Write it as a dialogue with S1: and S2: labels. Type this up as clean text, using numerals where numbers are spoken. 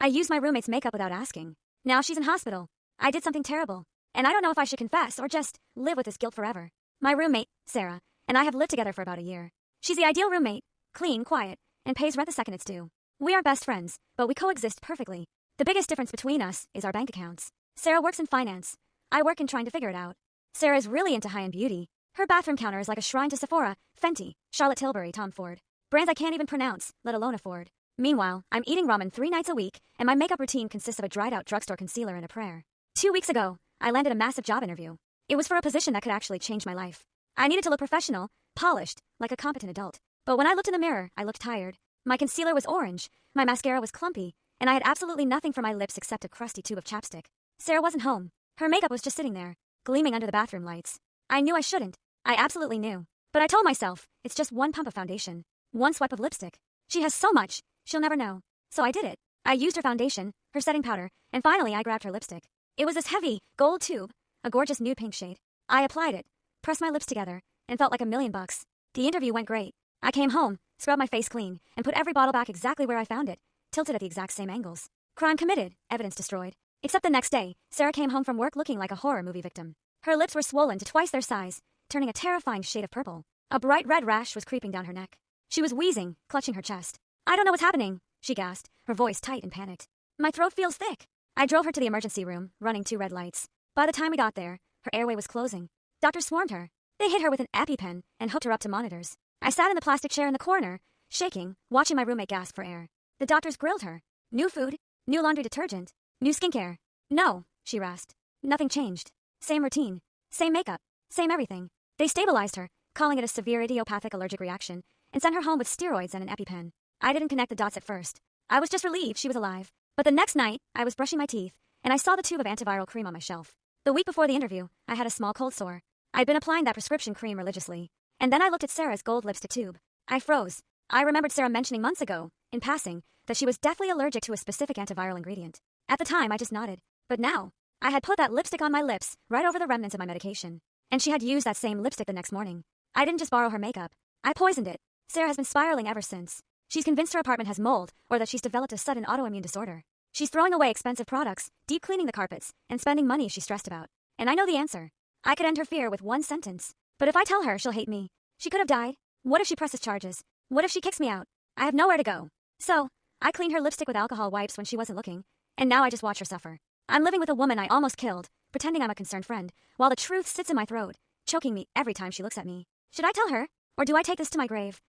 S1: I used my roommate's makeup without asking. Now she's in hospital. I did something terrible. And I don't know if I should confess or just live with this guilt forever. My roommate, Sarah, and I have lived together for about a year. She's the ideal roommate, clean, quiet, and pays rent the second it's due. We are best friends, but we coexist perfectly. The biggest difference between us is our bank accounts. Sarah works in finance. I work in trying to figure it out. Sarah is really into high-end beauty. Her bathroom counter is like a shrine to Sephora, Fenty, Charlotte Tilbury, Tom Ford. Brands I can't even pronounce, let alone afford. Meanwhile, I'm eating ramen 3 nights a week, and my makeup routine consists of a dried-out drugstore concealer and a prayer. 2 weeks ago, I landed a massive job interview. It was for a position that could actually change my life. I needed to look professional, polished, like a competent adult. But when I looked in the mirror, I looked tired. My concealer was orange, my mascara was clumpy, and I had absolutely nothing for my lips except a crusty tube of chapstick. Sarah wasn't home. Her makeup was just sitting there, gleaming under the bathroom lights. I knew I shouldn't. I absolutely knew. But I told myself, it's just one pump of foundation, one swipe of lipstick. She has so much, she'll never know. So I did it. I used her foundation, her setting powder, and finally I grabbed her lipstick. It was this heavy, gold tube, a gorgeous nude pink shade. I applied it, pressed my lips together, and felt like $1,000,000. The interview went great. I came home, scrubbed my face clean, and put every bottle back exactly where I found it, tilted at the exact same angles. Crime committed, evidence destroyed. Except the next day, Sarah came home from work looking like a horror movie victim. Her lips were swollen to twice their size, turning a terrifying shade of purple. A bright red rash was creeping down her neck. She was wheezing, clutching her chest. "I don't know what's happening," she gasped, her voice tight and panicked. "My throat feels thick." I drove her to the emergency room, running 2 red lights. By the time we got there, her airway was closing. Doctors swarmed her. They hit her with an EpiPen and hooked her up to monitors. I sat in the plastic chair in the corner, shaking, watching my roommate gasp for air. The doctors grilled her. New food, new laundry detergent, new skincare. "No," she rasped. Nothing changed. Same routine, same makeup, same everything. They stabilized her, calling it a severe idiopathic allergic reaction, and sent her home with steroids and an EpiPen. I didn't connect the dots at first. I was just relieved she was alive. But the next night, I was brushing my teeth, and I saw the tube of antiviral cream on my shelf. The week before the interview, I had a small cold sore. I'd been applying that prescription cream religiously. And then I looked at Sarah's gold lipstick tube. I froze. I remembered Sarah mentioning months ago, in passing, that she was deathly allergic to a specific antiviral ingredient. At the time, I just nodded. But now, I had put that lipstick on my lips, right over the remnants of my medication. And she had used that same lipstick the next morning. I didn't just borrow her makeup. I poisoned it. Sarah has been spiraling ever since. She's convinced her apartment has mold, or that she's developed a sudden autoimmune disorder. She's throwing away expensive products, deep cleaning the carpets, and spending money she's stressed about. And I know the answer. I could end her fear with one sentence. But if I tell her, she'll hate me. She could have died. What if she presses charges? What if she kicks me out? I have nowhere to go. So, I cleaned her lipstick with alcohol wipes when she wasn't looking, and now I just watch her suffer. I'm living with a woman I almost killed, pretending I'm a concerned friend, while the truth sits in my throat, choking me every time she looks at me. Should I tell her? Or do I take this to my grave?